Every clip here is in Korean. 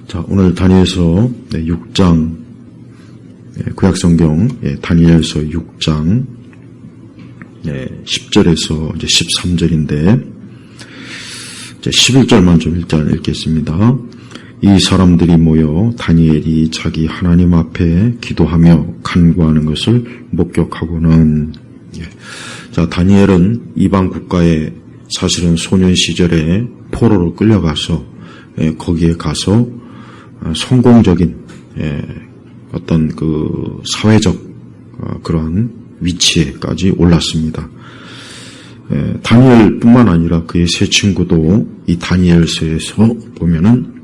자, 오늘 다니엘서 6장, 구약성경 다니엘서 6장 10절에서 이제 13절인데, 11절만 좀 일단 읽겠습니다. 이 사람들이 모여 다니엘이 자기 하나님 앞에 기도하며 간구하는 것을 목격하고는, 자, 다니엘은 이방 국가에 사실은 소년 시절에 포로로 끌려가서 거기에 가서 성공적인 어떤 그 사회적 그러한 위치에까지 올랐습니다. 다니엘뿐만 아니라 그의 세 친구도 이 다니엘서에서 보면은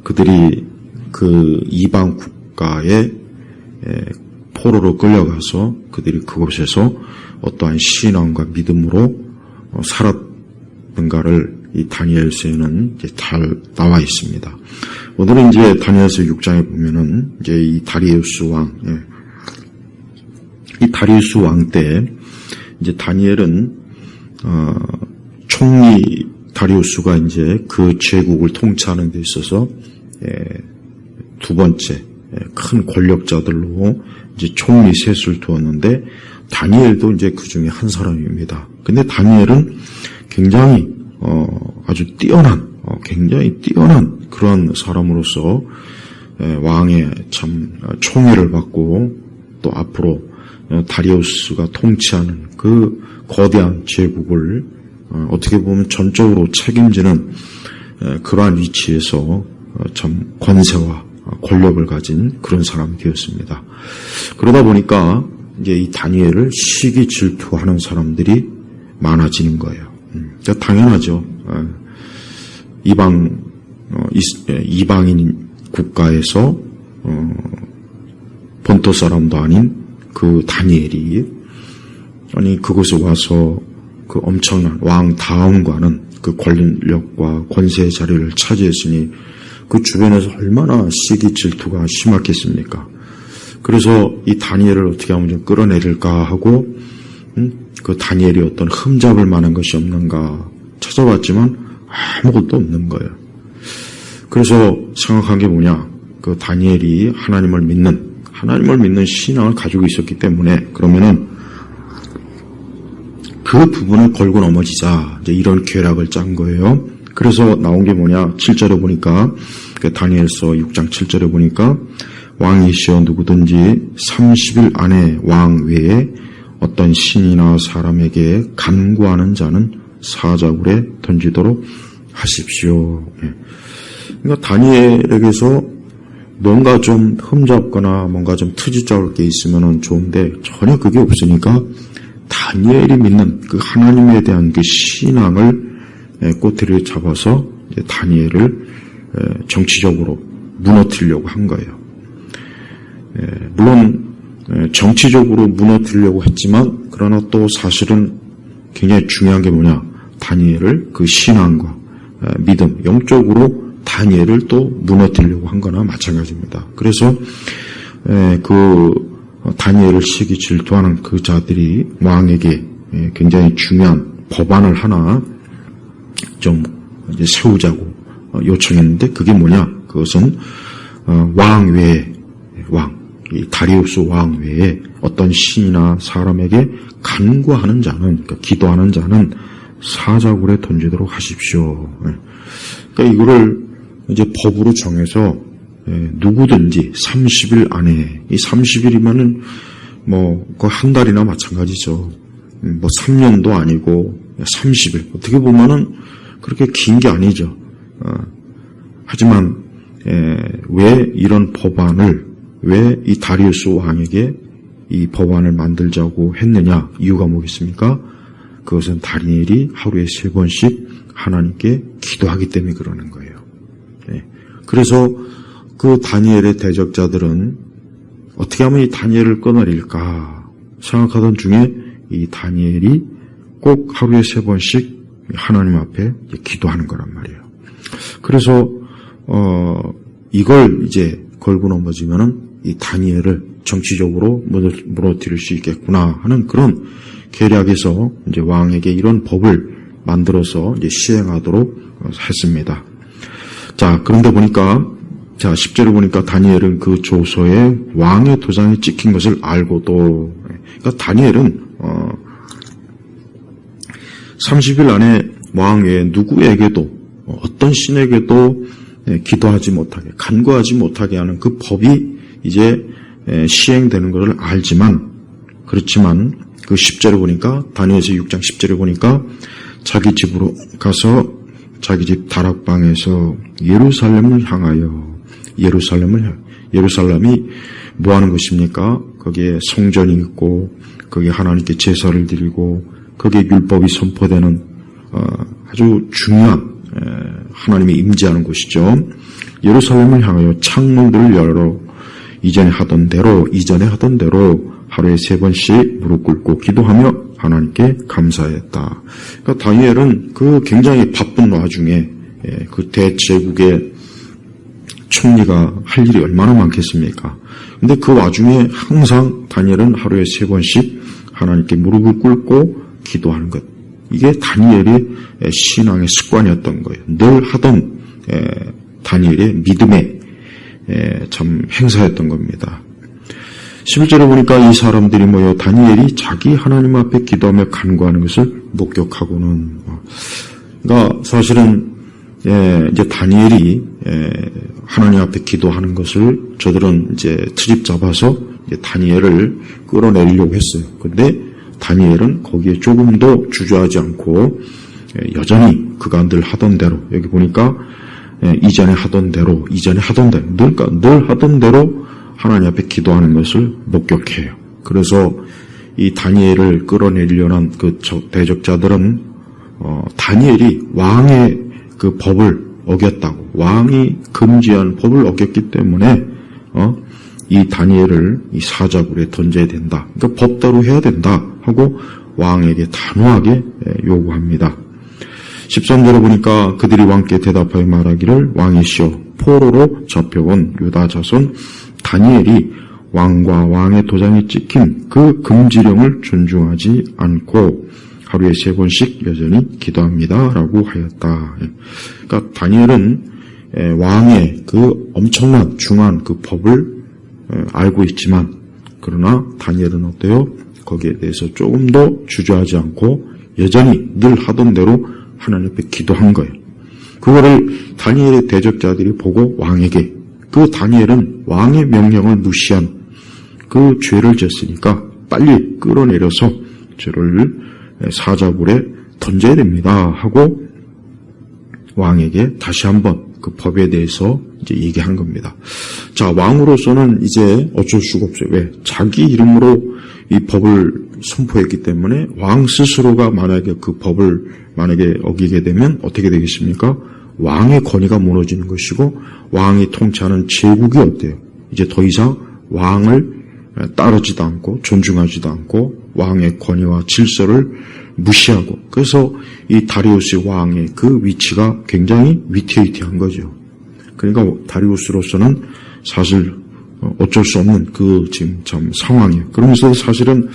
그들이 그 이방 국가에 포로로 끌려가서 그들이 그곳에서 어떠한 신앙과 믿음으로 살았는가를 이 다니엘서에는 이제 잘 나와 있습니다. 오늘은 이제 다니엘서 6장에 보면은 이제 이 다리우스 왕, 이 다리우스 왕 때 이제 다니엘은 총리 다리우스가 이제 그 제국을 통치하는 데 있어서 두 번째 큰 권력자들로 이제 총리 셋을 두었는데 다니엘도 이제 그 중에 한 사람입니다. 근데 다니엘은 굉장히 아주 굉장히 뛰어난 그런 사람으로서 왕의 참 총애를 받고 또 앞으로 다리우스가 통치하는 그 거대한 제국을 어떻게 보면 전적으로 책임지는 그러한 위치에서 참 권세와 권력을 가진 그런 사람이 되었습니다. 그러다 보니까 이제 이 다니엘을 시기 질투하는 사람들이 많아지는 거예요. 그러니까 당연하죠. 이방인 국가에서 본토 사람도 아닌 그 다니엘이 아니 그곳에 와서 그 엄청난 왕 다음과는 그 권력과 권세의 자리를 차지했으니 그 주변에서 얼마나 시기 질투가 심했겠습니까? 그래서 이 다니엘을 어떻게 하면 좀 끌어내릴까 하고 그 다니엘이 어떤 흠잡을 만한 것이 없는가 찾아봤지만 아무것도 없는 거예요. 그래서 생각한 게 뭐냐? 그 다니엘이 하나님을 믿는 신앙을 가지고 있었기 때문에 그러면은 그 부분을 걸고 넘어지자 이제 이런 계략을 짠 거예요. 그래서 나온 게 뭐냐? 7절에 보니까 그 다니엘서 6장 7절에 보니까 왕이시여 누구든지 30일 안에 왕 외에 어떤 신이나 사람에게 간구하는 자는 사자굴에 던지도록 하십시오. 그러니까 다니엘에게서 뭔가 좀 흠잡거나 뭔가 좀 트집 잡을 게 있으면 좋은데 전혀 그게 없으니까 다니엘이 믿는 그 하나님에 대한 그 신앙을 꼬투리를 잡아서 다니엘을 정치적으로 무너뜨리려고 한 거예요. 물론 정치적으로 무너뜨리려고 했지만 그러나 또 사실은 굉장히 중요한 게 뭐냐? 다니엘을 그 신앙과 믿음, 영적으로 다니엘을 또 무너뜨리려고 한 거나 마찬가지입니다. 그래서 그 다니엘을 시기 질투하는 그 자들이 왕에게 굉장히 중요한 법안을 하나 좀 이제 세우자고 요청했는데 그게 뭐냐? 그것은 왕 외에 이 다리우스 왕 외에 어떤 신이나 사람에게 간구하는 자는, 그러니까 기도하는 자는 사자굴에 던지도록 하십시오. 그러니까 이거를 이제 법으로 정해서 누구든지 30일 안에, 이 30일이면은 뭐 그 한 달이나 마찬가지죠. 뭐 3년도 아니고 30일. 어떻게 보면은 그렇게 긴 게 아니죠. 하지만 왜 이런 법안을 왜 이 다리우스 왕에게 이 법안을 만들자고 했느냐? 이유가 뭐겠습니까? 그것은 다니엘이 하루에 3번씩 하나님께 기도하기 때문에 그러는 거예요. 그래서 그 다니엘의 대적자들은 어떻게 하면 이 다니엘을 끊어낼까 생각하던 중에 이 다니엘이 꼭 하루에 3번씩 하나님 앞에 기도하는 거란 말이에요. 그래서 이걸 이제 걸고 넘어지면은 이 다니엘을 정치적으로 무너뜨릴 수 있겠구나 하는 그런 계략에서 이제 왕에게 이런 법을 만들어서 이제 시행하도록 했습니다. 자, 그런데 보니까, 자, 10절에 보니까 다니엘은 그 조서에 왕의 도장이 찍힌 것을 알고도, 그러니까 다니엘은, 30일 안에 왕 외에 누구에게도, 어떤 신에게도 기도하지 못하게, 간구하지 못하게 하는 그 법이 이제 시행되는 것을 알지만, 그렇지만, 그 10절에 보니까, 다니엘서 6장 10절에 보니까, 자기 집으로 가서 자기 집 다락방에서 예루살렘을 향하여, 예루살렘이 뭐 하는 것입니까? 거기에 성전이 있고, 거기에 하나님께 제사를 드리고, 거기에 율법이 선포되는 아주 중요한 하나님이 임재하는 곳이죠. 예루살렘을 향하여 창문들을 열어 이전에 하던 대로 하루에 3번씩 무릎 꿇고 기도하며 하나님께 감사했다. 그러니까 다니엘은 그 굉장히 바쁜 와중에 그 대제국의 총리가 할 일이 얼마나 많겠습니까? 근데 그 와중에 항상 다니엘은 하루에 3번씩 하나님께 무릎을 꿇고 기도하는 것. 이게 다니엘의 신앙의 습관이었던 거예요. 늘 하던 다니엘의 믿음의 참 행사였던 겁니다. 11절에 보니까 이 사람들이 모여 다니엘이 자기 하나님 앞에 기도하며 간구하는 것을 목격하고는, 그러니까 사실은 이제 다니엘이 하나님 앞에 기도하는 것을 저들은 이제 트집 잡아서 이제 다니엘을 끌어내리려고 했어요. 근데 다니엘은 거기에 조금도 주저하지 않고 여전히 그가 늘 하던 대로, 여기 보니까 이전에 하던 대로 늘 하던 대로 하나님 앞에 기도하는 것을 목격해요. 그래서 이 다니엘을 끌어내리려는 그 대적자들은 다니엘이 왕의 그 법을 어겼다고, 왕이 금지한 법을 어겼기 때문에 이 다니엘을 이 사자굴에 던져야 된다. 그러니까 법대로 해야 된다 하고 왕에게 단호하게 요구합니다. 13절에 보니까 그들이 왕께 대답하여 말하기를, 왕이시여, 포로로 잡혀온 유다 자손 다니엘이 왕과 왕의 도장이 찍힌 그 금지령을 존중하지 않고 하루에 3번씩 여전히 기도합니다 라고 하였다. 그러니까 다니엘은 왕의 그 엄청난 중한 그 법을 알고 있지만, 그러나 다니엘은 어때요? 거기에 대해서 조금 더 주저하지 않고 여전히 늘 하던 대로 하나님 앞에 기도한 거예요. 그거를 다니엘의 대적자들이 보고 왕에게, 그 다니엘은 왕의 명령을 무시한 그 죄를 졌으니까 빨리 끌어내려서 저를 사자굴에 던져야 됩니다 하고 왕에게 다시 한번 그 법에 대해서 이제 얘기한 겁니다. 자, 왕으로서는 이제 어쩔 수가 없어요. 왜? 자기 이름으로 이 법을 선포했기 때문에 왕 스스로가 만약에 그 법을 만약에 어기게 되면 어떻게 되겠습니까? 왕의 권위가 무너지는 것이고 왕이 통치하는 제국이 어때요? 이제 더 이상 왕을 따르지도 않고 존중하지도 않고 왕의 권위와 질서를 무시하고, 그래서 이 다리우스 왕의 그 위치가 굉장히 위태위태한 거죠. 그러니까 다리우스로서는 사실 어쩔 수 없는 그 지금 참 상황이에요. 그러면서 사실은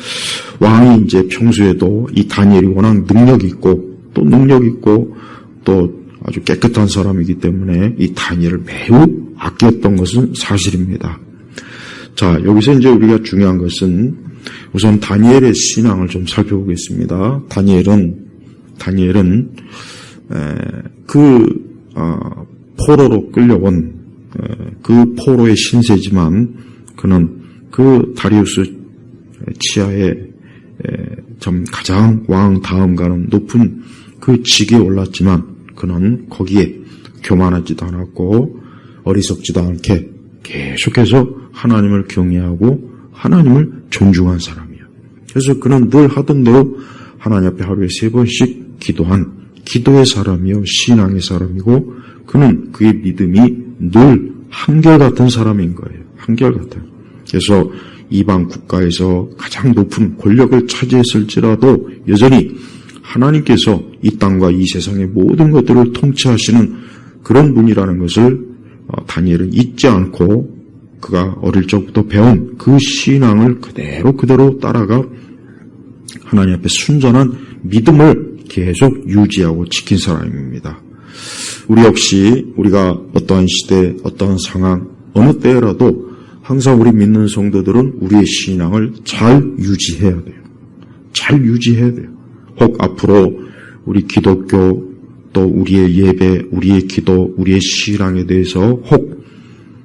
왕이 이제 평소에도 이 다니엘이 워낙 능력 있고 또 아주 깨끗한 사람이기 때문에 이 다니엘을 매우 아꼈던 것은 사실입니다. 자, 여기서 이제 우리가 중요한 것은 우선 다니엘의 신앙을 좀 살펴보겠습니다. 다니엘은 포로로 끌려온 그 포로의 신세지만 그는 그 다리우스 치하에 좀 가장 왕 다음 가는 높은 그 직에 올랐지만 그는 거기에 교만하지도 않았고 어리석지도 않게 계속해서 하나님을 경외하고 하나님을 존중한 사람이에요. 그래서 그는 늘 하던 대로 하나님 앞에 하루에 3번씩 기도한 기도의 사람이요 신앙의 사람이고, 그는 그의 믿음이 늘 한결같은 사람인 거예요. 한결같아요. 그래서 이방 국가에서 가장 높은 권력을 차지했을지라도 여전히 하나님께서 이 땅과 이 세상의 모든 것들을 통치하시는 그런 분이라는 것을 다니엘은 잊지 않고 그가 어릴 적부터 배운 그 신앙을 그대로 따라가 하나님 앞에 순전한 믿음을 계속 유지하고 지킨 사람입니다. 우리 역시 우리가 어떠한 시대, 어떠한 상황, 어느 때라도 항상 우리 믿는 성도들은 우리의 신앙을 잘 유지해야 돼요. 잘 유지해야 돼요. 혹 앞으로 우리 기독교 또 우리의 예배, 우리의 기도, 우리의 신앙에 대해서 혹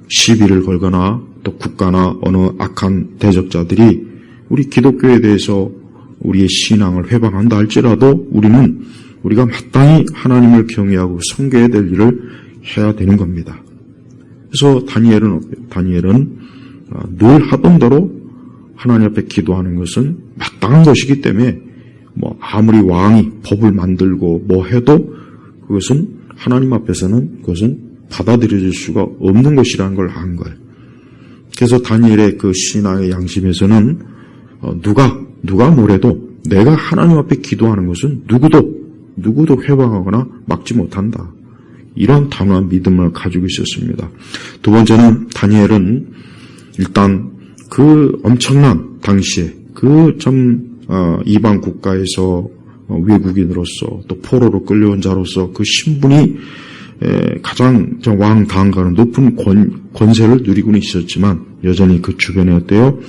시비를 걸거나 또 국가나 어느 악한 대적자들이 우리 기독교에 대해서 우리의 신앙을 회방한다 할지라도 우리가 마땅히 하나님을 경외하고 섬겨야 될 일을 해야 되는 겁니다. 그래서 다니엘은 늘 하던 대로 하나님 앞에 기도하는 것은 마땅한 것이기 때문에 아무리 왕이 법을 만들고 해도 그것은 하나님 앞에서는 그것은 받아들여질 수가 없는 것이라는 걸 안 거예요. 그래서 다니엘의 그 신앙의 양심에서는 누가 뭐래도 내가 하나님 앞에 기도하는 것은 누구도 회방하거나 막지 못한다. 이런 단호한 믿음을 가지고 있었습니다. 두 번째는 다니엘은 일단 그 엄청난 당시에 이방 국가에서 외국인으로서 또 포로로 끌려온 자로서 그 신분이 가장 왕 다음가는 높은 권세를 누리고는 있었지만 여전히 그 주변에 어때요?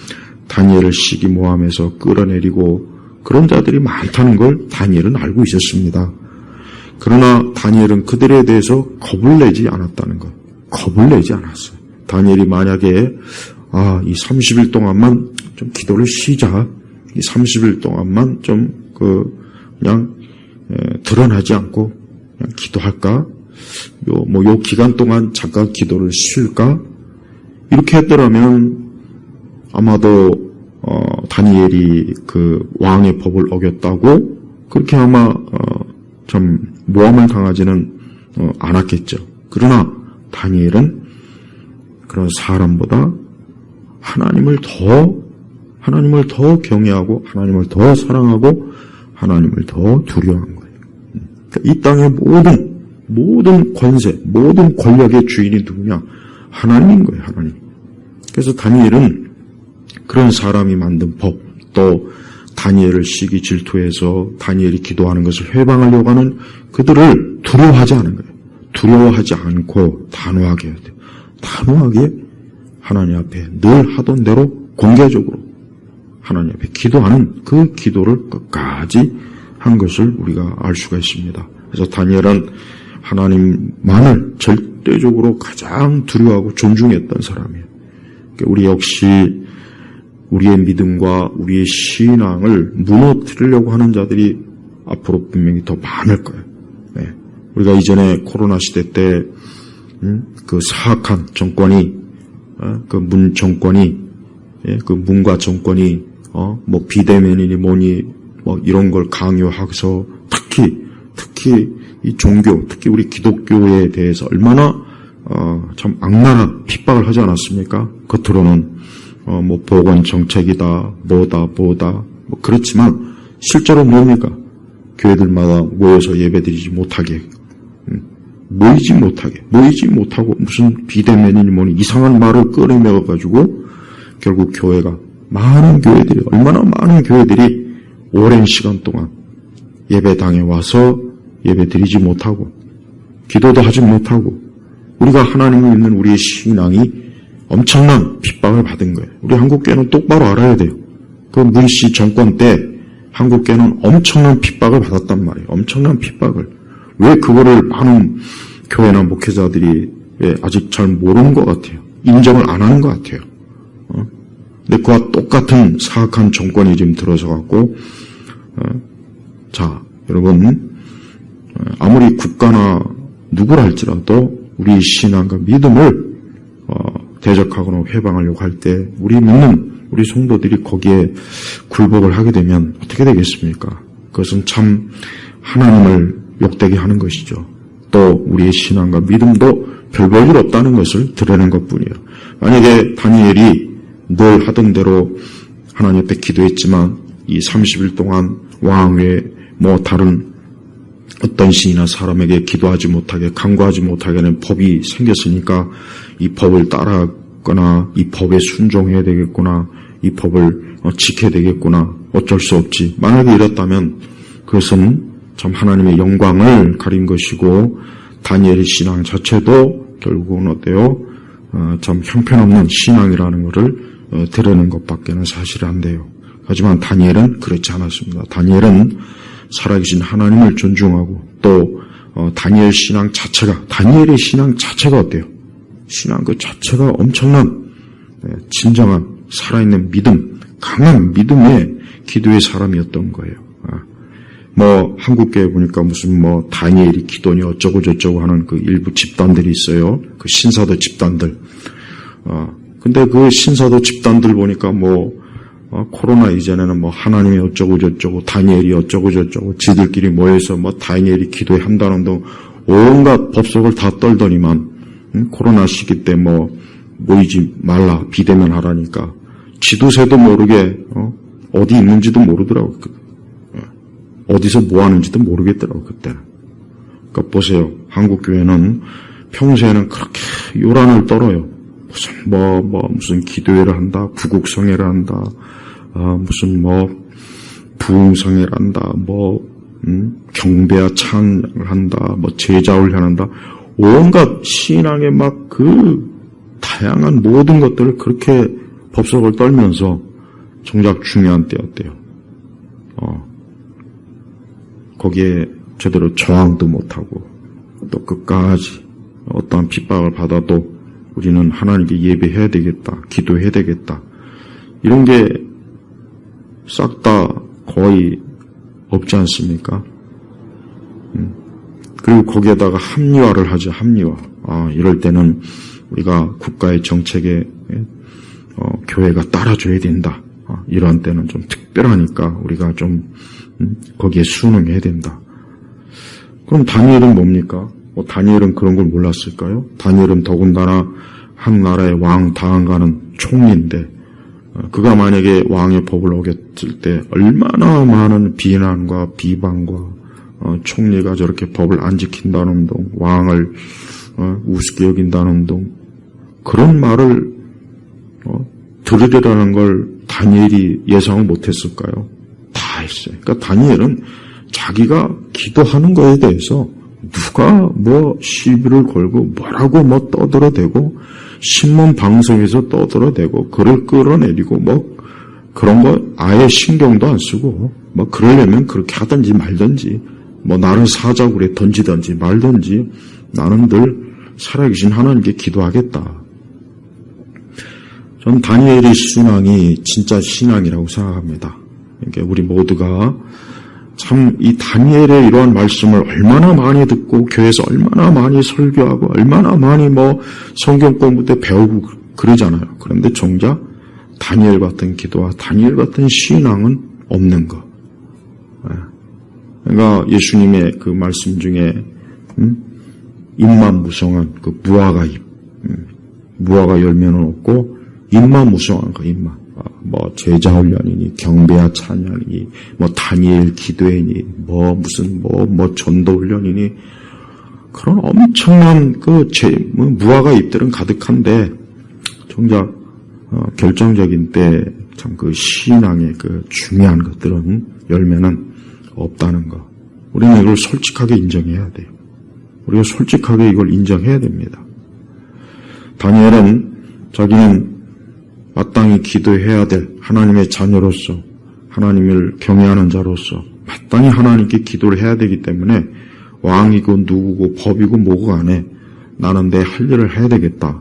다니엘을 시기모함해서 끌어내리고 그런 자들이 많다는 걸 다니엘은 알고 있었습니다. 그러나 다니엘은 그들에 대해서 겁을 내지 않았다는 것. 겁을 내지 않았어요. 다니엘이 만약에 이 30일 동안만 좀 기도를 쉬자. 이 30일 동안만 좀 그냥 드러나지 않고 그냥 기도할까? 요 기간 동안 잠깐 기도를 쉴까? 이렇게 했더라면 아마도 다니엘이 그 왕의 법을 어겼다고 그렇게 아마 좀 모함을 당하지는 않았겠죠. 그러나 다니엘은 그런 사람보다 하나님을 더 경외하고 하나님을 더 사랑하고 하나님을 더 두려워한 거예요. 그러니까 이 땅의 모든 권세, 모든 권력의 주인이 누구냐? 하나님인 거예요, 하나님. 그래서 다니엘은 그런 사람이 만든 법, 또 다니엘을 시기 질투해서 다니엘이 기도하는 것을 회방하려고 하는 그들을 두려워하지 않은 거예요. 두려워하지 않고 단호하게 해야 돼요. 단호하게 하나님 앞에 늘 하던 대로 공개적으로 하나님 앞에 기도하는 그 기도를 끝까지 한 것을 우리가 알 수가 있습니다. 그래서 다니엘은 하나님만을 절대적으로 가장 두려워하고 존중했던 사람이에요. 우리 역시 우리의 믿음과 우리의 신앙을 무너뜨리려고 하는 자들이 앞으로 분명히 더 많을 거예요. 네. 우리가 이전에 코로나 시대 때 그 사악한 정권이 그 문 정권이 그 문과 정권이 비대면이니 뭐니 이런 걸 강요해서 특히 이 종교, 특히 우리 기독교에 대해서 얼마나 참 악랄한 핍박을 하지 않았습니까? 겉으로는 보건 정책이다, 뭐다 그렇지만 실제로 뭡니까? 교회들마다 모여서 예배드리지 못하게, 모이지 못하고 무슨 비대면이니 뭐니 이상한 말을 꺼내매가지고 결국 교회가 얼마나 많은 교회들이 오랜 시간 동안 예배당에 와서 예배드리지 못하고 기도도 하지 못하고 우리가 하나님을 믿는 우리의 신앙이 엄청난 핍박을 받은 거예요. 우리 한국교회는 똑바로 알아야 돼요. 그 문씨 정권 때 한국교회는 엄청난 핍박을 받았단 말이에요. 엄청난 핍박을. 왜 그거를 많은 교회나 목회자들이 아직 잘 모르는 것 같아요. 인정을 안 하는 것 같아요. 근데 그와 똑같은 사악한 정권이 지금 들어서 갖고 자, 여러분 아무리 국가나 누구라 할지라도 우리 신앙과 믿음을 대적하거나 회방하려고 할 때 우리 믿는 우리 성도들이 거기에 굴복을 하게 되면 어떻게 되겠습니까? 그것은 참 하나님을 욕되게 하는 것이죠. 또 우리의 신앙과 믿음도 별 볼 일 없다는 것을 드러낸 것뿐이에요. 만약에 다니엘이 늘 하던 대로 하나님 앞에 기도했지만 이 30일 동안 왕 외에 다른 어떤 신이나 사람에게 기도하지 못하게 간구하지 못하게 하는 법이 생겼으니까 이 법을 따라하거나 이 법에 순종해야 되겠구나, 이 법을 지켜야 되겠구나, 어쩔 수 없지. 만약에 이랬다면 그것은 참 하나님의 영광을 가린 것이고 다니엘의 신앙 자체도 결국은 어때요? 참 형편없는 신앙이라는 것을 드러내는 것밖에는 사실이 안 돼요. 하지만 다니엘은 그렇지 않았습니다. 다니엘은 살아계신 하나님을 존중하고 또 다니엘의 신앙 자체가 어때요? 신앙 그 자체가 엄청난 진정한 살아있는 믿음, 강한 믿음의 기도의 사람이었던 거예요. 한국교회 보니까 무슨 다니엘이 기도니 어쩌고 저쩌고 하는 그 일부 집단들이 있어요. 그 신사도 집단들. 근데 그 신사도 집단들 보니까 코로나 이전에는 하나님이 어쩌고 저쩌고 다니엘이 어쩌고 저쩌고 지들끼리 모여서 다니엘이 기도에 한다는 등 온갖 법석을 다 떨더니만 코로나 시기 때 모이지 말라 비대면 하라니까 지도새도 모르게 어디 있는지도 모르더라고. 어디서 뭐 하는지도 모르겠더라고 그때는. 그러니까 보세요. 한국 교회는 평소에는 그렇게 요란을 떨어요. 무슨 기도회를 한다, 구국성회를 한다, 무슨 부흥성회를 한다, 경배와 찬양을 한다, 제자훈련한다. 온갖 신앙의 다양한 모든 것들을 그렇게 법석을 떨면서 정작 중요한 때였대요. 거기에 제대로 저항도 못하고 또 끝까지 어떠한 핍박을 받아도 우리는 하나님께 예배해야 되겠다, 기도해야 되겠다. 이런 게 싹 다 거의 없지 않습니까? 그리고 거기에다가 합리화를 하죠, 합리화. 이럴 때는 우리가 국가의 정책에 교회가 따라줘야 된다. 이런 때는 좀 특별하니까 우리가 좀 거기에 순응해야 된다. 그럼 다니엘은 뭡니까? 다니엘은 그런 걸 몰랐을까요? 다니엘은 더군다나 한 나라의 왕 다한가는 총리인데 그가 만약에 왕의 법을 어겼을 때 얼마나 많은 비난과 비방과 총리가 저렇게 법을 안 지킨다는 등 왕을 우습게 여긴다는 등 그런 말을 들으리라는 걸 다니엘이 예상을 못했을까요? 다 했어요. 그러니까 다니엘은 자기가 기도하는 거에 대해서 누가 시비를 걸고 뭐라고 떠들어대고 신문 방송에서 떠들어대고 글을 끌어내리고 그런 거 아예 신경도 안 쓰고 그러려면 그렇게 하든지 말든지 나를 사자굴에 던지든지 말든지 나는 늘 살아계신 하나님께 기도하겠다. 전 다니엘의 신앙이 진짜 신앙이라고 생각합니다. 그러니까 우리 모두가 참 이 다니엘의 이러한 말씀을 얼마나 많이 듣고 교회에서 얼마나 많이 설교하고 얼마나 많이 성경 공부 때 배우고 그러잖아요. 그런데 정작 다니엘 같은 기도와 다니엘 같은 신앙은 없는 거. 그러니까 예수님의 그 말씀 중에 입만 무성한 그 무화과 잎, 무화과 열매는 없고 입만 무성한 거, 입만. 제자훈련이니 경배와 찬양이니 다니엘 기도회니 무슨 전도훈련이니 그런 엄청난 무화과 잎들은 가득한데 정작 결정적인 때 참 그 신앙의 그 중요한 것들은 열매는 없다는 거. 우리는 이걸 솔직하게 인정해야 돼요. 우리가 솔직하게 이걸 인정해야 됩니다. 다니엘은 자기는 마땅히 기도해야 될 하나님의 자녀로서 하나님을 경외하는 자로서 마땅히 하나님께 기도를 해야 되기 때문에 왕이고 누구고 법이고 뭐고 간에 나는 내 할 일을 해야 되겠다.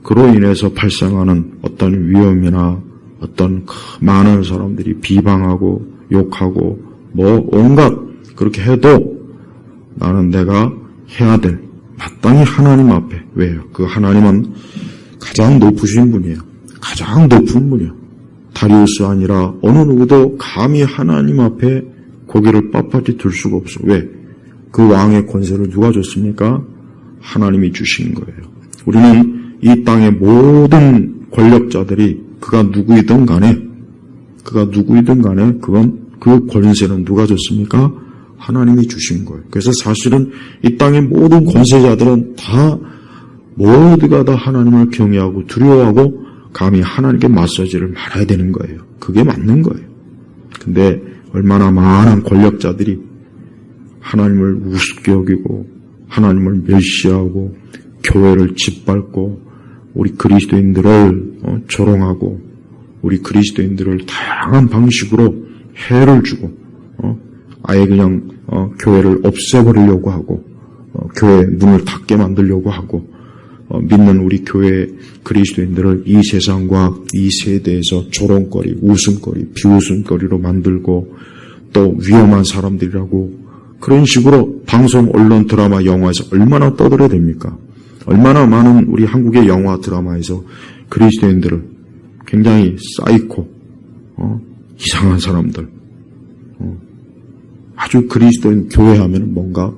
그로 인해서 발생하는 어떤 위험이나 어떤 많은 사람들이 비방하고 욕하고 온갖 그렇게 해도 나는 내가 해야 될 마땅히 하나님 앞에. 왜요? 그 하나님은 가장 높으신 분이에요. 가장 높은 분이요. 다리우스 아니라 어느 누구도 감히 하나님 앞에 고개를 빳빳이 들 수가 없어. 왜? 그 왕의 권세를 누가 줬습니까? 하나님이 주신 거예요. 우리는 이 땅의 모든 권력자들이 그가 누구이든 간에 그건 그 권세는 누가 줬습니까? 하나님이 주신 거예요. 그래서 사실은 이 땅의 모든 권세자들은 다 모두가 다 하나님을 경외하고 두려워하고 감히 하나님께 맞서지를 말아야 되는 거예요. 그게 맞는 거예요. 근데 얼마나 많은 권력자들이 하나님을 우습게 여기고 하나님을 멸시하고 교회를 짓밟고 우리 그리스도인들을 조롱하고 우리 그리스도인들을 다양한 방식으로 해를 주고 아예 그냥 교회를 없애버리려고 하고 교회 문을 닫게 만들려고 하고 믿는 우리 교회 그리스도인들을 이 세상과 이 세대에서 조롱거리, 웃음거리, 비웃음거리로 만들고 또 위험한 사람들이라고 그런 식으로 방송, 언론, 드라마, 영화에서 얼마나 떠들어야 됩니까? 얼마나 많은 우리 한국의 영화, 드라마에서 그리스도인들을 굉장히 사이코, 이상한 사람들, 아주 그리스도인 교회 하면 뭔가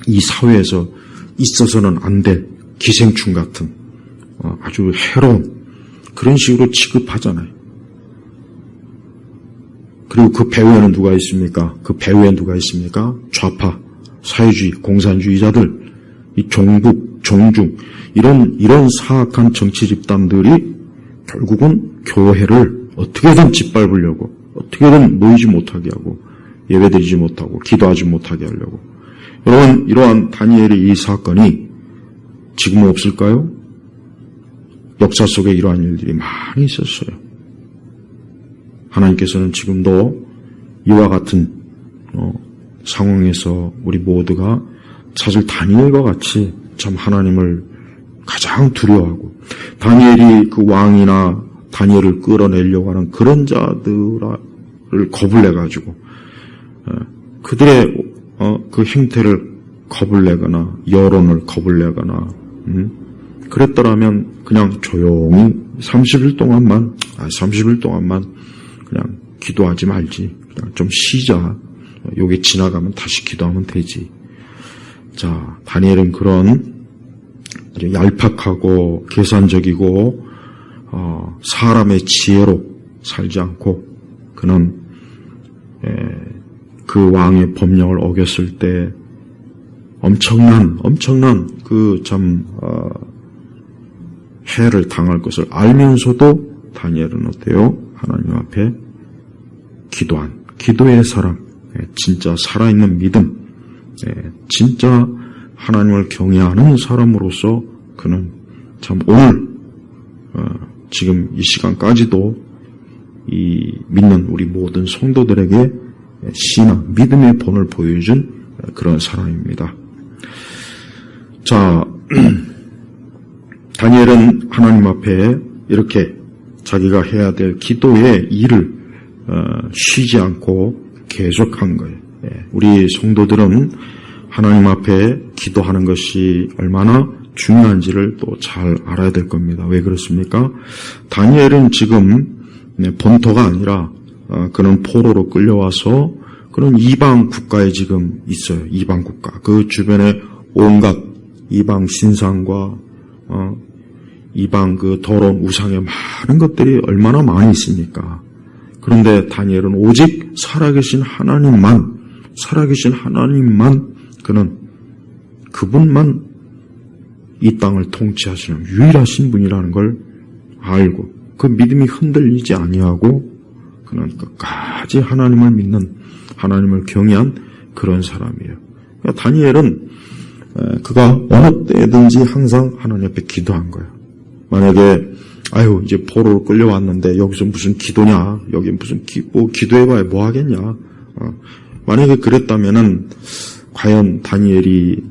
이 사회에서 있어서는 안 될 기생충 같은 아주 해로운 그런 식으로 취급하잖아요. 그리고 그 배후에는 누가 있습니까? 그 배후에 누가 있습니까? 좌파, 사회주의, 공산주의자들, 이 종북, 종중 이런 사악한 정치 집단들이 결국은 교회를 어떻게든 짓밟으려고 어떻게든 모이지 못하게 하고 예배드리지 못하고 기도하지 못하게 하려고. 여러분, 이러한 다니엘의 이 사건이 지금은 없을까요? 역사 속에 이러한 일들이 많이 있었어요. 하나님께서는 지금도 이와 같은 상황에서 우리 모두가 사실 다니엘과 같이 참 하나님을 가장 두려워하고 다니엘이 그 왕이나 다니엘을 끌어내려고 하는 그런 자들을 겁을 내가지고 그들의 그 행태를 겁을 내거나 여론을 겁을 내거나 그랬더라면 그냥 조용히 30일 동안만 그냥 기도하지 말지. 그냥 좀 쉬자. 요게 지나가면 다시 기도하면 되지. 자, 다니엘은 그런 아주 얄팍하고 계산적이고 사람의 지혜로 살지 않고 그는 그 왕의 법령을 어겼을 때 엄청난 그 참 해를 당할 것을 알면서도 다니엘은 어때요? 하나님 앞에 기도한 기도의 사람, 진짜 살아있는 믿음, 진짜 하나님을 경외하는 사람으로서 그는 참 오늘 지금 이 시간까지도 이 믿는 우리 모든 성도들에게 신앙, 믿음의 본을 보여준 그런 사람입니다. 자, 다니엘은 하나님 앞에 이렇게 자기가 해야 될 기도의 일을 쉬지 않고 계속한 거예요. 우리 성도들은 하나님 앞에 기도하는 것이 얼마나 중요한지를 또 잘 알아야 될 겁니다. 왜 그렇습니까? 다니엘은 지금 본토가 아니라 그는 포로로 끌려와서 그런 이방 국가에 지금 있어요. 이방 국가. 그 주변에 온갖 이방 신상과 이방 그 더러운 우상의 많은 것들이 얼마나 많이 있습니까? 그런데 다니엘은 오직 살아계신 하나님만 그는 그분만 이 땅을 통치하시는 유일하신 분이라는 걸 알고 그 믿음이 흔들리지 아니하고 그는 끝까지 하나님을 믿는 하나님을 경외한 그런 사람이에요. 그러니까 다니엘은 그가 어느 때든지 항상 하나님 앞에 기도한 거예요. 만약에 이제 포로로 끌려왔는데 여기서 무슨 기도냐, 여기 무슨 기도해봐야 뭐 하겠냐. 만약에 그랬다면은 과연 다니엘이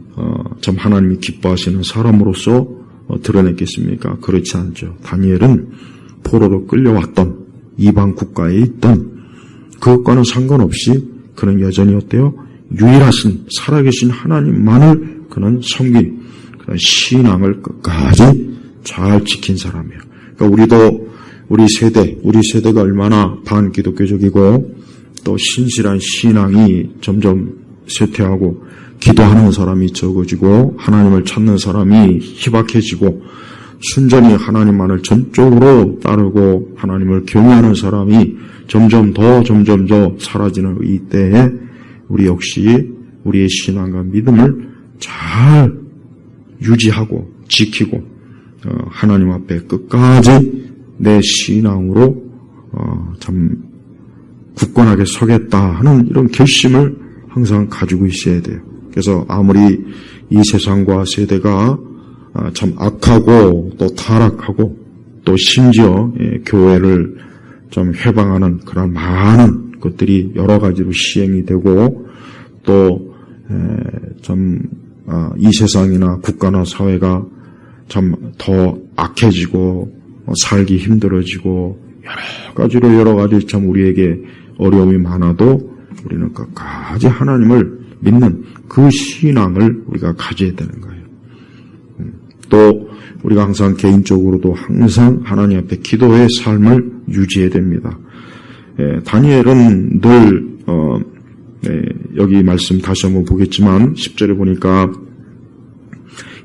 참 하나님이 기뻐하시는 사람으로서 드러냈겠습니까? 그렇지 않죠. 다니엘은 포로로 끌려왔던 이방 국가에 있던 그것과는 상관없이 그는 여전히 어때요? 유일하신 살아계신 하나님만을 그는 섬긴 그런 신앙을 끝까지 잘 지킨 사람이에요. 그러니까 우리 세대가 얼마나 반기독교적이고 또 신실한 신앙이 점점 쇠퇴하고 기도하는 사람이 적어지고 하나님을 찾는 사람이 희박해지고 순전히 하나님만을 전적으로 따르고 하나님을 경외하는 사람이 점점 더 사라지는 이때에 우리 역시 우리의 신앙과 믿음을 잘 유지하고 지키고 하나님 앞에 끝까지 내 신앙으로 참 굳건하게 서겠다 하는 이런 결심을 항상 가지고 있어야 돼요. 그래서 아무리 이 세상과 세대가 참 악하고 또 타락하고 또 심지어 교회를 좀 해방하는 그런 많은 것들이 여러 가지로 시행이 되고 또 좀 이 세상이나 국가나 사회가 참 더 악해지고 살기 힘들어지고 여러 가지 참 우리에게 어려움이 많아도 우리는 끝까지 하나님을 믿는 그 신앙을 우리가 가져야 되는 거예요. 또 우리가 항상 개인적으로도 항상 하나님 앞에 기도의 삶을 유지해야 됩니다. 다니엘은 늘 여기 말씀 다시 한번 보겠지만 10절에 보니까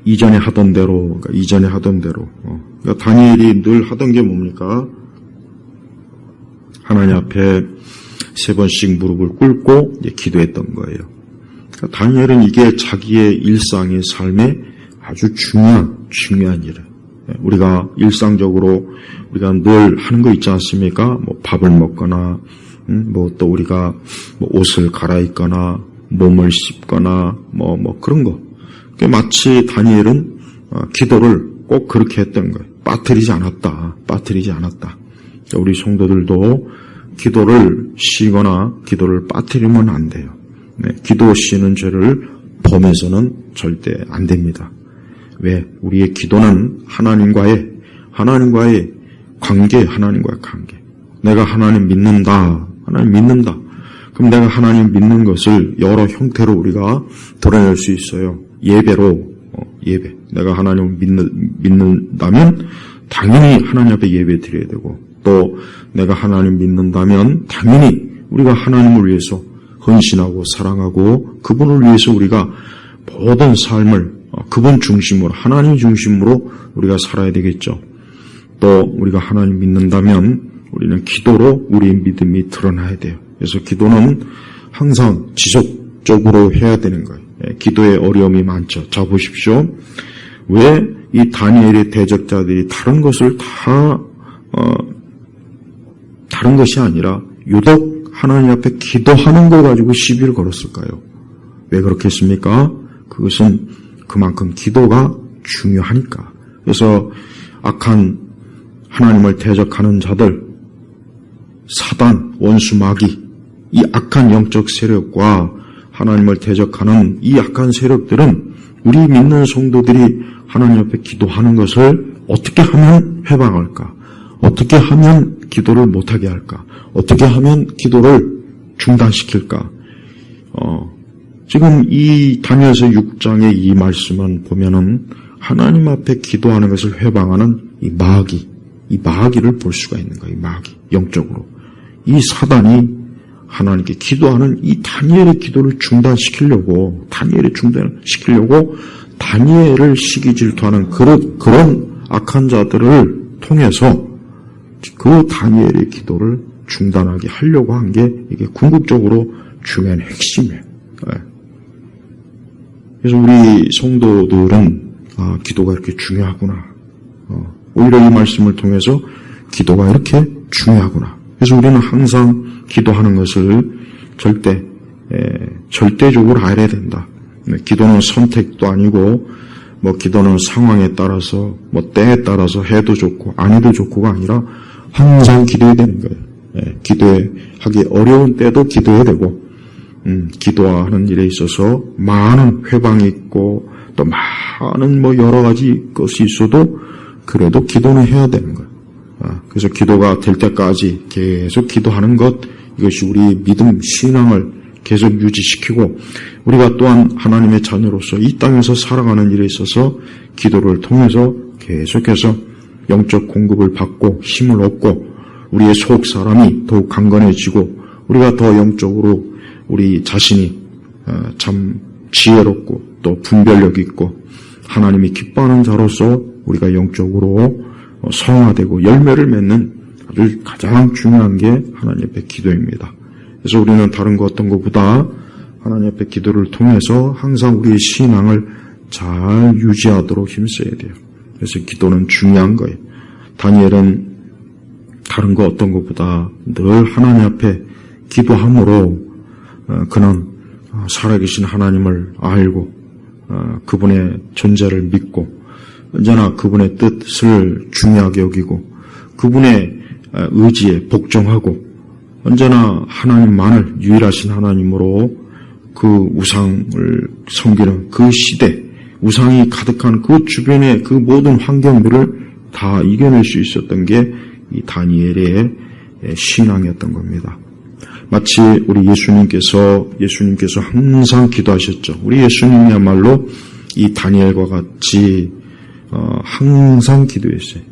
이전에 하던 대로 그러니까 다니엘이 늘 하던 게 뭡니까? 하나님 앞에 3번씩 무릎을 꿇고 기도했던 거예요. 그러니까 다니엘은 이게 자기의 일상의 삶에 아주 중요한 일이에요. 우리가 일상적으로 우리가 늘 하는 거 있지 않습니까? 뭐 밥을 먹거나, 뭐 또 우리가 뭐 옷을 갈아입거나, 몸을 씻거나, 뭐 그런 거. 마치 다니엘은 기도를 꼭 그렇게 했던 거예요. 빠뜨리지 않았다. 우리 성도들도 기도를 쉬거나 기도를 빠뜨리면 안 돼요. 기도 쉬는 죄를 범해서는 절대 안 됩니다. 왜? 우리의 기도는 하나님과의 관계. 내가 하나님 믿는다. 그럼 내가 하나님 믿는 것을 여러 형태로 우리가 드러낼 수 있어요. 예배. 내가 하나님을 믿는다면 당연히 하나님 앞에 예배 드려야 되고, 또 내가 하나님 믿는다면 당연히 우리가 하나님을 위해서 헌신하고 사랑하고 그분을 위해서 우리가 모든 삶을 그분 중심으로, 하나님 중심으로 우리가 살아야 되겠죠. 또 우리가 하나님 믿는다면 우리는 기도로 우리의 믿음이 드러나야 돼요. 그래서 기도는 항상 지속적으로 해야 되는 거예요. 기도에 어려움이 많죠. 자, 보십시오. 왜 이 다니엘의 대적자들이 다른 것을 다른 것이 아니라 유독 하나님 앞에 기도하는 걸 가지고 시비를 걸었을까요? 왜 그렇겠습니까? 그것은 그만큼 기도가 중요하니까. 그래서 악한 하나님을 대적하는 자들, 사단, 원수, 마귀, 이 악한 영적 세력과 하나님을 대적하는 이 악한 세력들은 우리 믿는 성도들이 하나님 앞에 기도하는 것을 어떻게 하면 해방할까? 어떻게 하면 기도를 못하게 할까? 어떻게 하면 기도를 중단시킬까? 지금 이 다니엘서 6장의 이 말씀만 보면은 하나님 앞에 기도하는 것을 해방하는 이 마귀를 볼 수가 있는 거예요. 이 마귀, 영적으로. 이 사단이 하나님께 기도하는 이 다니엘의 기도를 중단시키려고 다니엘을 시기 질투하는 그런 악한 자들을 통해서 그 다니엘의 기도를 중단하게 하려고 한 게 이게 궁극적으로 중요한 핵심이에요. 그래서 우리 성도들은 기도가 이렇게 중요하구나. 오히려 이 말씀을 통해서 기도가 이렇게 중요하구나. 그래서 우리는 항상 기도하는 것을 절대적으로 알아야 된다. 기도는 선택도 아니고, 기도는 상황에 따라서, 때에 따라서 해도 좋고, 안 해도 좋고가 아니라 항상 기도해야 되는 거예요. 기도하기 어려운 때도 기도해야 되고, 기도하는 일에 있어서 많은 회방이 있고, 또 많은 여러 가지 것이 있어도, 그래도 기도는 해야 되는 거예요. 그래서 기도가 될 때까지 계속 기도하는 것, 이것이 우리 믿음, 신앙을 계속 유지시키고 우리가 또한 하나님의 자녀로서 이 땅에서 살아가는 일에 있어서 기도를 통해서 계속해서 영적 공급을 받고 힘을 얻고 우리의 속 사람이 더욱 강건해지고 우리가 더 영적으로 우리 자신이 참 지혜롭고 또 분별력 있고 하나님이 기뻐하는 자로서 우리가 영적으로 성화되고 열매를 맺는 아주 가장 중요한 게 하나님 앞에 기도입니다. 그래서 우리는 다른 거 어떤 것보다 하나님 앞에 기도를 통해서 항상 우리의 신앙을 잘 유지하도록 힘써야 돼요. 그래서 기도는 중요한 거예요. 다니엘은 다른 거 어떤 것보다 늘 하나님 앞에 기도함으로 그는 살아계신 하나님을 알고 그분의 존재를 믿고 언제나 그분의 뜻을 중요하게 여기고 그분의 의지에 복종하고 언제나 하나님만을 유일하신 하나님으로 그 우상을 섬기는 그 시대, 우상이 가득한 그 주변의 그 모든 환경들을 다 이겨낼 수 있었던 게 이 다니엘의 신앙이었던 겁니다. 마치 우리 예수님께서 항상 기도하셨죠. 우리 예수님이야말로 이 다니엘과 같이 항상 기도했어요.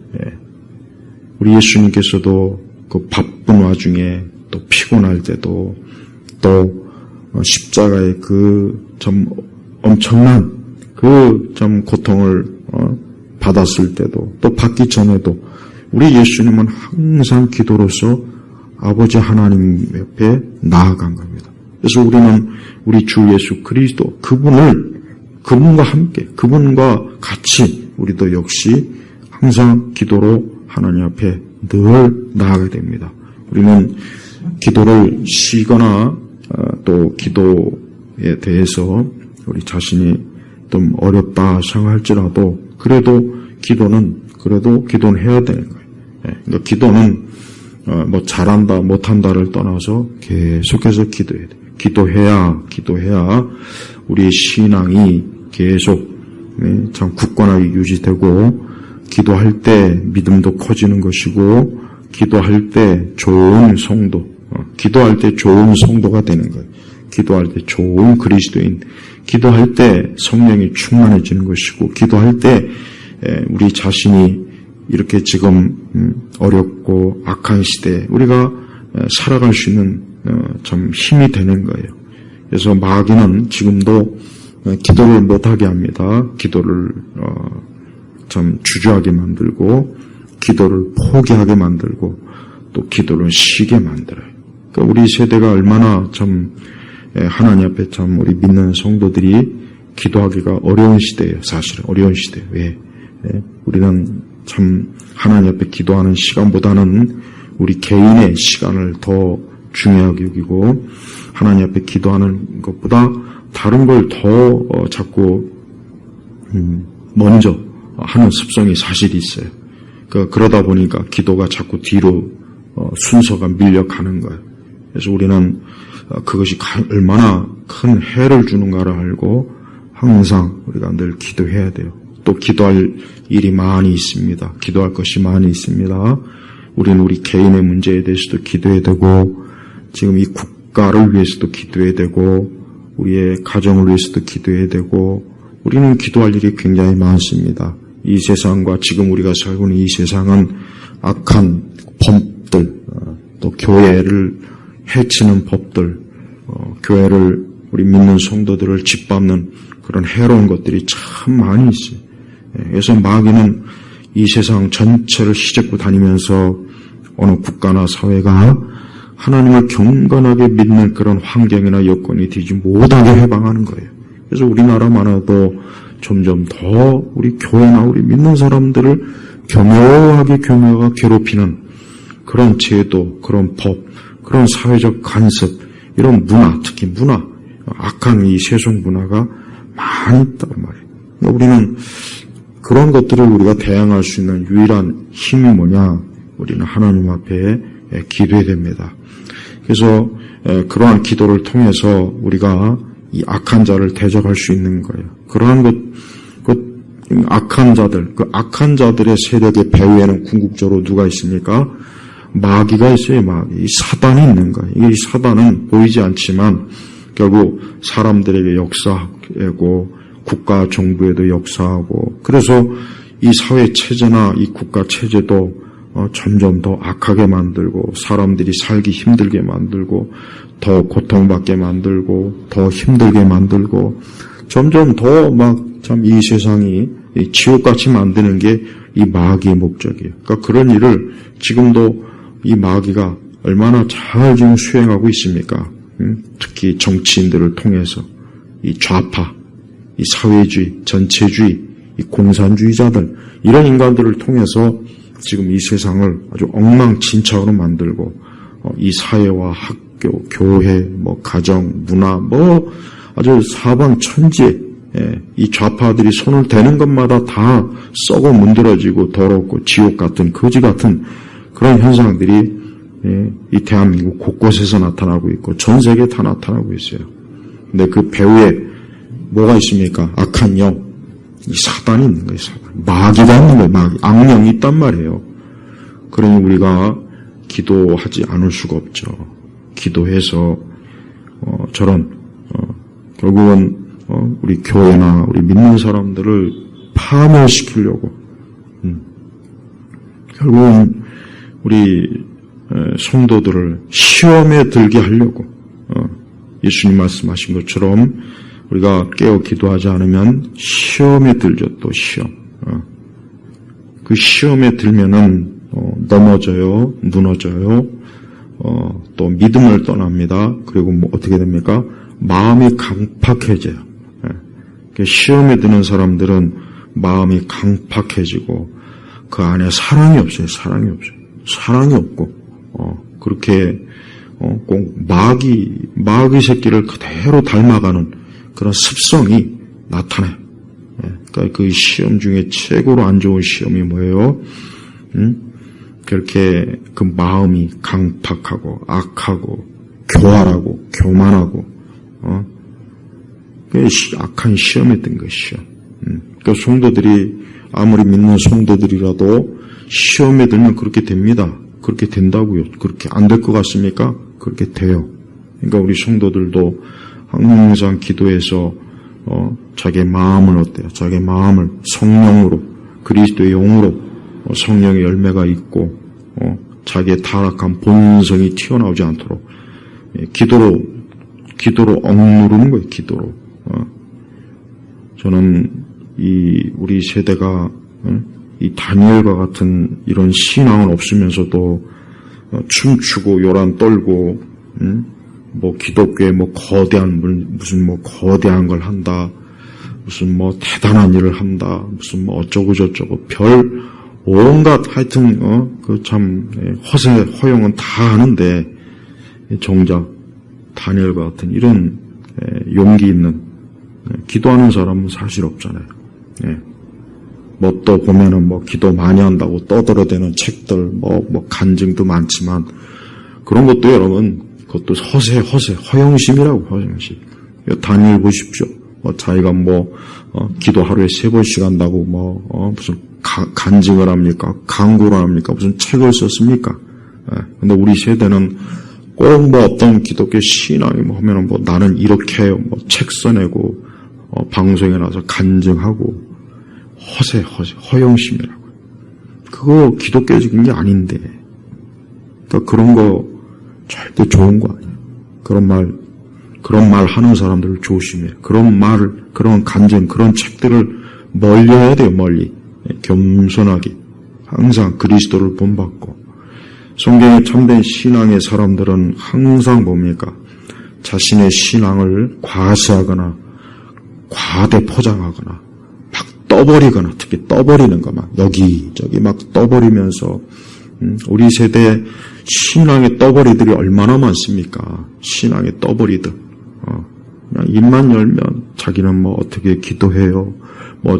우리 예수님께서도 그 바쁜 와중에 또 피곤할 때도 또 십자가의 그 좀 엄청난 그 좀 고통을 받았을 때도 또 받기 전에도 우리 예수님은 항상 기도로서 아버지 하나님 옆에 나아간 겁니다. 그래서 우리는 우리 주 예수 그리스도 그분과 함께 그분과 같이 우리도 역시 항상 기도로 하나님 앞에 늘 나아가야 됩니다. 우리는 기도를 쉬거나 또 기도에 대해서 우리 자신이 좀 어렵다 생각할지라도 그래도 기도는 해야 되는 거예요. 그러니까 기도는 뭐 잘한다 못한다를 떠나서 계속해서 기도해야 돼요. 기도해야 우리의 신앙이 계속 참 굳건하게 유지되고 기도할 때 믿음도 커지는 것이고 기도할 때 좋은 성도가 되는 거예요. 기도할 때 좋은 그리스도인, 기도할 때 성령이 충만해지는 것이고 기도할 때 우리 자신이 이렇게 지금 어렵고 악한 시대에 우리가 살아갈 수 있는 참 힘이 되는 거예요. 그래서 마귀는 지금도 기도를 못하게 합니다. 기도를 참 주저하게 만들고 기도를 포기하게 만들고 또 기도를 쉬게 만들어요. 그러니까 우리 세대가 얼마나 참 하나님 앞에 참 우리 믿는 성도들이 기도하기가 어려운 시대예요. 사실은 어려운 시대예요. 왜? 우리는 참 하나님 앞에 기도하는 시간보다는 우리 개인의 시간을 더 중요하게 여기고 하나님 앞에 기도하는 것보다 다른 걸 더 자꾸 먼저 하는 습성이 사실 있어요. 그러다 보니까 기도가 자꾸 뒤로 순서가 밀려가는 거예요. 그래서 우리는 그것이 얼마나 큰 해를 주는가를 알고 항상 우리가 늘 기도해야 돼요. 또 기도할 일이 많이 있습니다. 기도할 것이 많이 있습니다. 우리는 우리 개인의 문제에 대해서도 기도해야 되고 지금 이 국가를 위해서도 기도해야 되고 우리의 가정을 위해서도 기도해야 되고 우리는 기도할 일이 굉장히 많습니다. 이 세상과 지금 우리가 살고 있는 이 세상은 악한 법들, 또 교회를 해치는 법들, 교회를 우리 믿는 성도들을 짓밟는 그런 해로운 것들이 참 많이 있어요. 그래서 마귀는 이 세상 전체를 휘젓고 다니면서 어느 국가나 사회가 하나님을 경건하게 믿는 그런 환경이나 여건이 되지 못하게 해방하는 거예요. 그래서 우리나라만 해도 점점 더 우리 교회나 우리 믿는 사람들을 교묘하게 괴롭히는 그런 제도, 그런 법, 그런 사회적 간섭, 이런 문화, 특히 악한 이 세속 문화가 많이 있단 말이에요. 그러니까 우리는 그런 것들을 우리가 대항할 수 있는 유일한 힘이 뭐냐? 우리는 하나님 앞에 기도해야 됩니다. 그래서 그러한 기도를 통해서 우리가 이 악한 자를 대적할 수 있는 거예요. 그러한 악한 자들의 세력의 배후에는 궁극적으로 누가 있습니까? 마귀가 있어요, 마귀. 이 사단이 있는 거예요. 이 사단은 보이지 않지만 결국 사람들에게 역사하고 국가 정부에도 역사하고 그래서 이 사회 체제나 이 국가 체제도 점점 더 악하게 만들고 사람들이 살기 힘들게 만들고 더 고통받게 만들고 더 힘들게 만들고 점점 더 막 참 이 세상이 지옥같이 만드는 게 이 마귀의 목적이에요. 그러니까 그런 일을 지금도 이 마귀가 얼마나 잘 지금 수행하고 있습니까? 특히 정치인들을 통해서 이 좌파, 이 사회주의, 전체주의, 이 공산주의자들 이런 인간들을 통해서 지금 이 세상을 아주 엉망진창으로 만들고 이 사회와 학교, 교회, 가정, 문화 아주 사방 천지에 이 좌파들이 손을 대는 것마다 다 썩어 문드러지고 더럽고 지옥 같은 거지 같은 그런 현상들이 이 대한민국 곳곳에서 나타나고 있고 전 세계에 다 나타나고 있어요. 근데 그 배후에 뭐가 있습니까? 악한 영, 이 사단이 있는 거예요. 사단. 마귀가 있는 거예요. 마귀. 악령이 있단 말이에요. 그러니 우리가 기도하지 않을 수가 없죠. 기도해서 결국은 우리 교회나 우리 믿는 사람들을 파멸시키려고 결국은 우리 성도들을 시험에 들게 하려고 예수님 말씀하신 것처럼 우리가 깨어 기도하지 않으면 시험에 들죠. 또 시험. 그 시험에 들면은 넘어져요. 무너져요. 또 믿음을 떠납니다. 그리고 뭐 어떻게 됩니까? 마음이 강팍해져요. 시험에 드는 사람들은 마음이 강팍해지고 그 안에 사랑이 없어요. 사랑이 없고 그렇게 꼭 마귀 새끼를 그대로 닮아가는 그런 습성이 나타나요. 그러니까 그 시험 중에 최고로 안 좋은 시험이 뭐예요? 그렇게 그 마음이 강팍하고 악하고 교활하고 교만하고 그 악한 시험에 든 것이요. 그러니까 성도들이 아무리 믿는 성도들이라도 시험에 들면 그렇게 됩니다. 그렇게 된다고요. 그렇게 안 될 것 같습니까? 그렇게 돼요. 그러니까 우리 성도들도 항상 기도해서 자기의 마음을 어때요? 자기의 마음을 성령으로 그리스도의 영으로 성령의 열매가 있고 자기의 타락한 본성이 튀어나오지 않도록 기도로 억누르는 거예요. 기도로. 저는 우리 세대가 이 다니엘과 같은 이런 신앙은 없으면서도 춤추고 요란 떨고 뭐 기독교에 뭐 무슨 거대한 걸 한다, 무슨 뭐 대단한 일을 한다, 무슨 뭐 어쩌고 저쩌고 별 온갖 하여튼 그 참 허세 허영은 다 하는데 정작 다니엘과 같은 이런 용기 있는 기도하는 사람은 사실 없잖아요. 뭐 또 보면은 뭐 기도 많이 한다고 떠들어대는 책들 뭐 간증도 많지만 그런 것도 여러분 그것도 허영심이라고 허영심. 다니엘 보십시오. 자기가 기도 하루에 3번씩 한다고 무슨 간증을 합니까? 강구를 합니까? 무슨 책을 썼습니까? 근데 우리 세대는 꼭 어떤 기독교 신앙이 하면은 나는 이렇게 해요. 책 써내고 방송에 나와서 간증하고 허영심이라고. 그거 기독교적인 게 아닌데. 그러니까 그런 거 절대 좋은 거 아니에요. 그런 말 하는 사람들을 조심해요. 그런 간증, 그런 책들을 멀리 해야 돼요, 멀리. 겸손하게. 항상 그리스도를 본받고. 성경에 참된 신앙의 사람들은 항상 뭡니까? 자신의 신앙을 과시하거나, 과대 포장하거나, 막 떠버리거나, 특히 떠버리는 거 막, 여기저기 막 떠버리면서, 우리 세대 신앙의 떠버리들이 얼마나 많습니까? 신앙의 떠버리들. 그냥 입만 열면 자기는 어떻게 기도해요.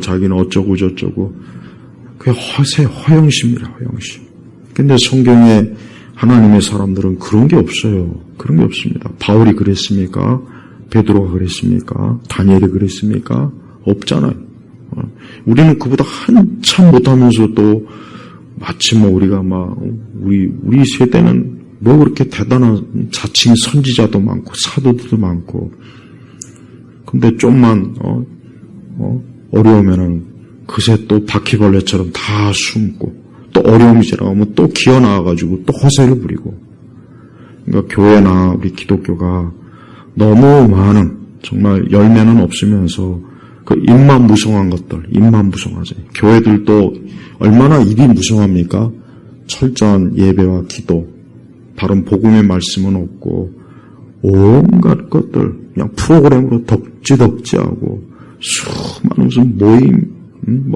자기는 어쩌고 저쩌고. 그게 허영심이라, 허영심. 근데 성경에 하나님의 사람들은 그런 게 없어요. 그런 게 없습니다. 바울이 그랬습니까? 베드로가 그랬습니까? 다니엘이 그랬습니까? 없잖아요. 우리는 그보다 한참 못하면서도 마치 우리가 우리 세대는 그렇게 대단한 자칭 선지자도 많고 사도들도 많고 근데 좀만 어려우면은 그새 또 바퀴벌레처럼 다 숨고 또 어려움이 지나가면 또 기어 나와가지고 또 허세를 부리고 그러니까 교회나 우리 기독교가 너무 많은 정말 열매는 없으면서 그 입만 무성한 것들, 입만 무성하죠. 교회들도 얼마나 입이 무성합니까? 철저한 예배와 기도, 바른 복음의 말씀은 없고 온갖 것들 그냥 프로그램으로 덕지덕지하고 수많은 무슨 모임,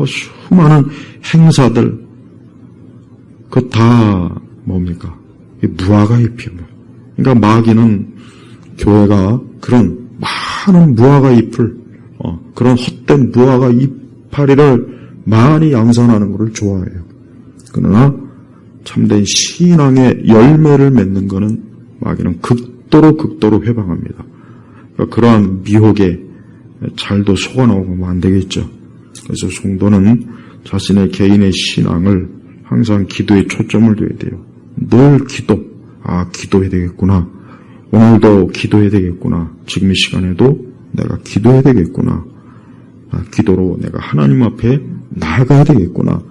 수많은 행사들 그거 다 뭡니까? 무화과의 피부. 그러니까 마귀는 교회가 그런 많은 무화과 잎을 그런 헛된 무화과 이파리를 많이 양산하는 것을 좋아해요. 그러나 참된 신앙의 열매를 맺는 것은 마귀는 극도로 회방합니다. 그러니까 그러한 미혹에 잘도 속아나오면 안 되겠죠. 그래서 성도는 자신의 개인의 신앙을 항상 기도에 초점을 둬야 돼요. 늘 기도. 기도해야 되겠구나. 오늘도 기도해야 되겠구나. 지금 이 시간에도 내가 기도해야 되겠구나. 기도로 내가 하나님 앞에 나아가야 되겠구나.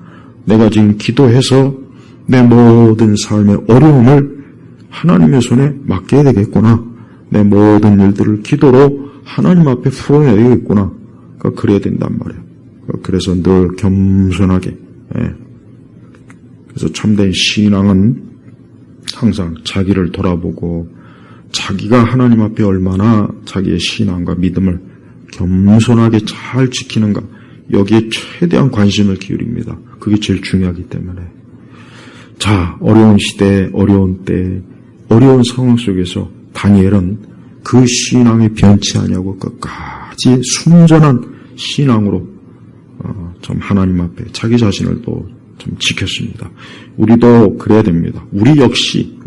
내가 지금 기도해서 내 모든 삶의 어려움을 하나님의 손에 맡겨야 되겠구나. 내 모든 일들을 기도로 하나님 앞에 풀어내야 되겠구나. 그래야 된단 말이에요. 그래서 늘 겸손하게. 그래서 참된 신앙은 항상 자기를 돌아보고 자기가 하나님 앞에 얼마나 자기의 신앙과 믿음을 겸손하게 잘 지키는가, 여기에 최대한 관심을 기울입니다. 그게 제일 중요하기 때문에. 자, 어려운 시대, 어려운 때, 어려운 상황 속에서 다니엘은 그 신앙이 변치 아니하고 끝까지 순전한 신앙으로 참 하나님 앞에 자기 자신을 또 참 지켰습니다. 우리도 그래야 됩니다. 우리 역시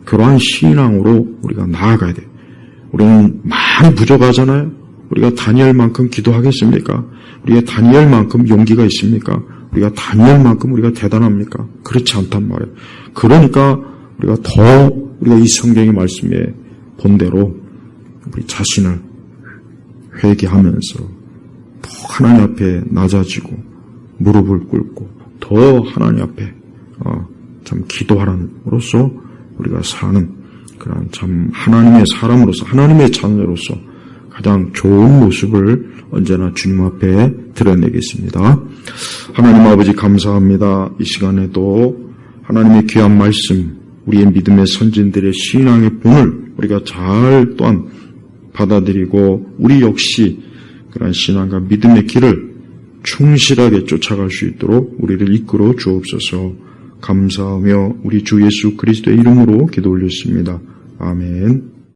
그러한 신앙으로 우리가 나아가야 돼요. 우리는 많이 부족하잖아요. 우리가 다니엘만큼 기도하겠습니까? 우리가 다니엘만큼 용기가 있습니까? 우리가 다니엘만큼 우리가 대단합니까? 그렇지 않단 말이에요. 그러니까 우리가 이 성경의 말씀에 본대로 우리 자신을 회개하면서 더 하나님 앞에 낮아지고 무릎을 꿇고 더 하나님 앞에 참 기도하람으로써 우리가 사는 그런 참 하나님의 사람으로서, 하나님의 자녀로서 가장 좋은 모습을 언제나 주님 앞에 드러내겠습니다. 하나님 아버지 감사합니다. 이 시간에도 하나님의 귀한 말씀, 우리의 믿음의 선진들의 신앙의 본을 우리가 잘 또한 받아들이고 우리 역시 그런 신앙과 믿음의 길을 충실하게 쫓아갈 수 있도록 우리를 이끌어 주옵소서. 감사하며 우리 주 예수 그리스도의 이름으로 기도 올렸습니다. 아멘.